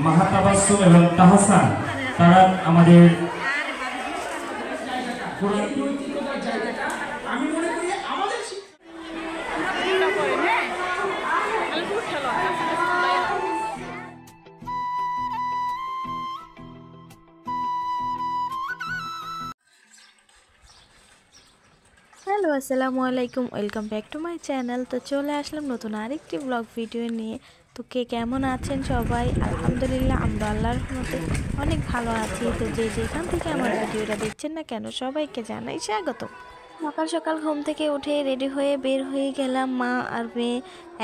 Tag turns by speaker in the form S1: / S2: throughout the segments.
S1: মাহাতাবাসসুম এবং তাহসান তারা আমাদের
S2: হ্যালো আসসালামু আলাইকুম, welcome back to my channel. তো চলে আসলাম নতুন আরেকটি ব্লগ ভিডিও নিয়ে। তো কে কেমন আছেন সবাই? আলহামদুলিল্লাহ, আমরা আল্লাহর রহমতে অনেক ভালো আছি। তো যে যেখান থেকে আমার ভিডিওটা দেখছেন না কেন, সবাইকে জানাই স্বাগত। সকাল সকাল ঘুম থেকে উঠে রেডি হয়ে বের হয়ে গেলাম। মা আর মেয়ে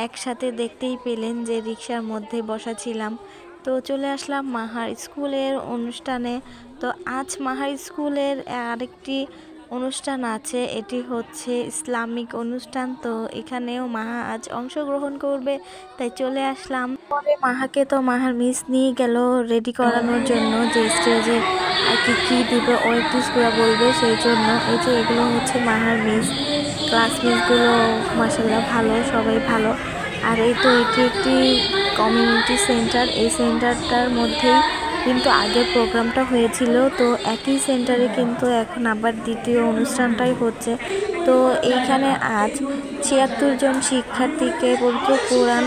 S2: একসাথে, দেখতেই পেলেন যে রিক্সার মধ্যে বসা ছিলাম। তো চলে আসলাম মাহার স্কুলের অনুষ্ঠানে। তো আজ মাহার স্কুলের আরেকটি অনুষ্ঠান আছে, এটি হচ্ছে ইসলামিক অনুষ্ঠান। তো এখানেও মাহা আজ অংশগ্রহণ করবে, তাই চলে আসলাম। পরে মাহাকে তো মাহার মিস নিয়ে গেল রেডি করানোর জন্য, যে স্টেজে আর কি দিবে ও একটু পুরা বলবে, সেই জন্য। এই যে এগুলো হচ্ছে মাহার মিস, ক্লাস মিসগুলো মাসাল্লাহ ভালো, সবাই ভালো। আর এই তো এটি একটি কমিউনিটি সেন্টার, এই সেন্টারটার মধ্যেই কিন্তু আগের প্রোগ্রামটা হয়েছিল। তো একই সেন্টারে কিন্তু এখন আবার দ্বিতীয় অনুষ্ঠানটাই হচ্ছে। তো এইখানে আজ ৭৬ জন শিক্ষার্থীকে পবিত্র কোরআন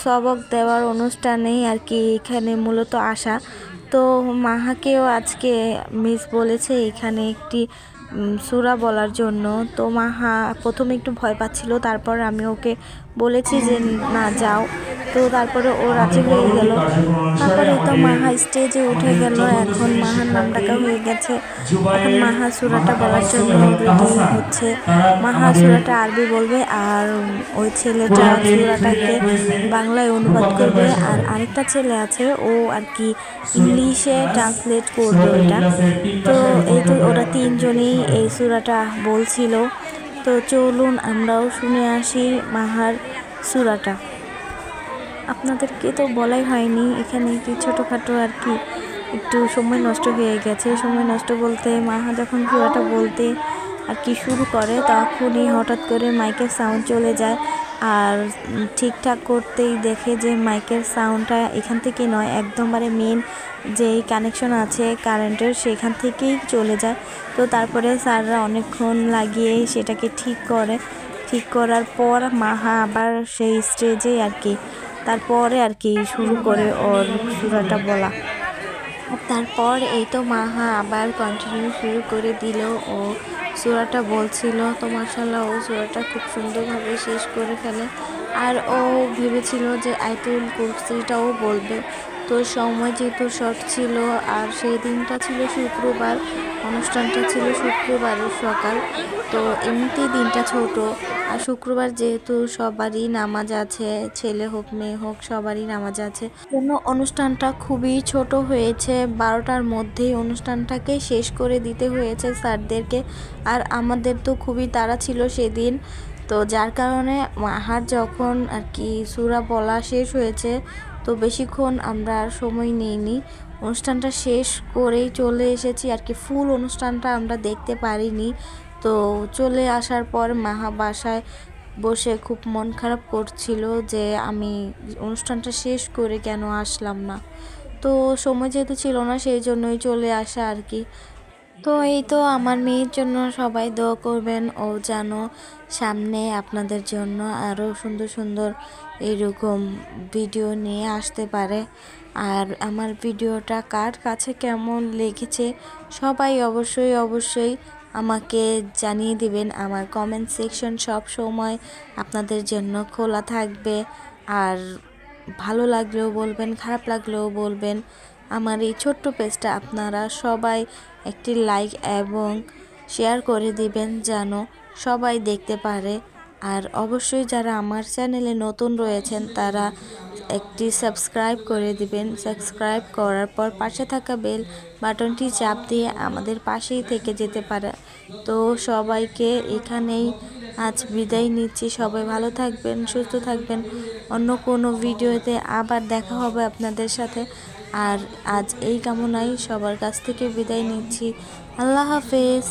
S2: সবক দেওয়ার অনুষ্ঠানেই আর কি এখানে মূলত আসা। তো মাহাকেও আজকে মিস বলেছে এখানে একটি সূরা বলার জন্য। তো মাহা প্রথমে একটু ভয় পাচ্ছিল, তারপর আমি ওকে বলেছি যে না যাও। তো তারপরে ও রাজি হয়ে গেল। তারপরে তো মাহা স্টেজে উঠে গেল। এখন মাহার নাম ডাকা হয়ে গেছে। এখন মাহা সূরাটা বলার জন্য রেডি হচ্ছে। মাহা সূরাটা আরবি বলবে, আর ওই ছেলেটা সূরাটাকে বাংলায় অনুবাদ করবে। আর আরেকটা ছেলে আছে, ও আর কি ইংলিশে ট্রান্সলেট করবে এটা। তো এই তো ওরা তিনজনেই এই সূরাটা বলছিল। তো চলুন আমরাও শুনে আসি মাহার সূরাটা। আপনাদেরকে তো বলাই হয়নি, এখানে কি ছোটোখাটো আর কি একটু সময় নষ্ট হয়ে গেছে। সময় নষ্ট বলতে, মাহা যখন সূরাটা বলতে আর কি শুরু করে, তখনই হঠাৎ করে মাইকের সাউন্ড চলে যায়। আর ঠিকঠাক করতেই দেখে যে মাইকের সাউন্ডটা এখান থেকে নয়, একদমবারে মেন যেই কানেকশন আছে কারেন্টের, সেখান থেকেই চলে যায়। তো তারপরে স্যাররা অনেকক্ষণ লাগিয়ে সেটাকে ঠিক করে। ঠিক করার পর মাহা আবার সেই স্টেজে আর কি তারপরে আর কি শুরু করে ওর সূরাটা বলা। তারপর এই তো মাহা আবার কন্টিনিউ শুরু করে দিল, ও সূরাটা বলছিল। তো মাশাআল্লাহ ও সূরাটা খুব সুন্দরভাবে শেষ করে ফেলে। আর ও ভেবেছিল যে আয়াতুল কুরসিটাও বলবে। তো সময় যেহেতু শর্ট ছিল, আর সেই দিনটা ছিল শুক্রবার, অনুষ্ঠানটা ছিল শুক্রবারের সকাল। তো এমনিতেই দিনটা ছোট, আর শুক্রবার যেহেতু সবারই নামাজ আছে, ছেলে হোক মেয়ে হোক সবারই নামাজ আছে, জন্য অনুষ্ঠানটা খুবই ছোট হয়েছে। 12টার মধ্যেই অনুষ্ঠানটাকে শেষ করে দিতে হয়েছে স্যারদেরকে। আর আমাদের তো খুবই তাড়া ছিল সেদিন। তো যার কারণে মাহার যখন আর কি সূরা বলা শেষ হয়েছে, তো বেশিক্ষণ আমরা আর সময় নিইনি, অনুষ্ঠানটা শেষ করেই চলে এসেছি আর কি। ফুল অনুষ্ঠানটা আমরা দেখতে পারিনি। তো চলে আসার পর মাহা বাসায় বসে খুব মন খারাপ করছিল যে আমি অনুষ্ঠানটা শেষ করে কেন আসলাম না। তো সময় যেহেতু ছিল না, সেই জন্যই চলে আসা আর কি। তো এই তো আমার মেয়ের জন্য সবাই দোয়া করবেন, ও যেন সামনে আপনাদের জন্য আরও সুন্দর সুন্দর এরকম ভিডিও নিয়ে আসতে পারে। আর আমার ভিডিওটা কার কাছে কেমন লেগেছে সবাই অবশ্যই আমাকে জানিয়ে দিবেন। আমার কমেন্ট সেকশন সব সময় আপনাদের জন্য খোলা থাকবে। আর ভালো লাগলেও বলবেন, খারাপ লাগলেও বলবেন। আমার এই ছোট্ট পেজটা আপনারা সবাই একটি লাইক এবং শেয়ার করে দিবেন, যেন সবাই দেখতে পারে। আর অবশ্যই যারা আমার চ্যানেলে নতুন রয়েছেন, তারা একটি সাবস্ক্রাইব করে দিবেন। সাবস্ক্রাইব করার পর পাশে থাকা বেল বাটনটি চাপ দিয়ে আমাদের পাশেই থেকে যেতে পারে। তো সবাইকে এখানেই আজ বিদায় নিচ্ছি। সবাই ভালো থাকবেন, সুস্থ থাকবেন। অন্য কোনো ভিডিওতে আবার দেখা হবে আপনাদের সাথে। আর আজ এই কামনাই সবার কাছ থেকে বিদায় নিচ্ছি। আল্লাহ হাফেজ।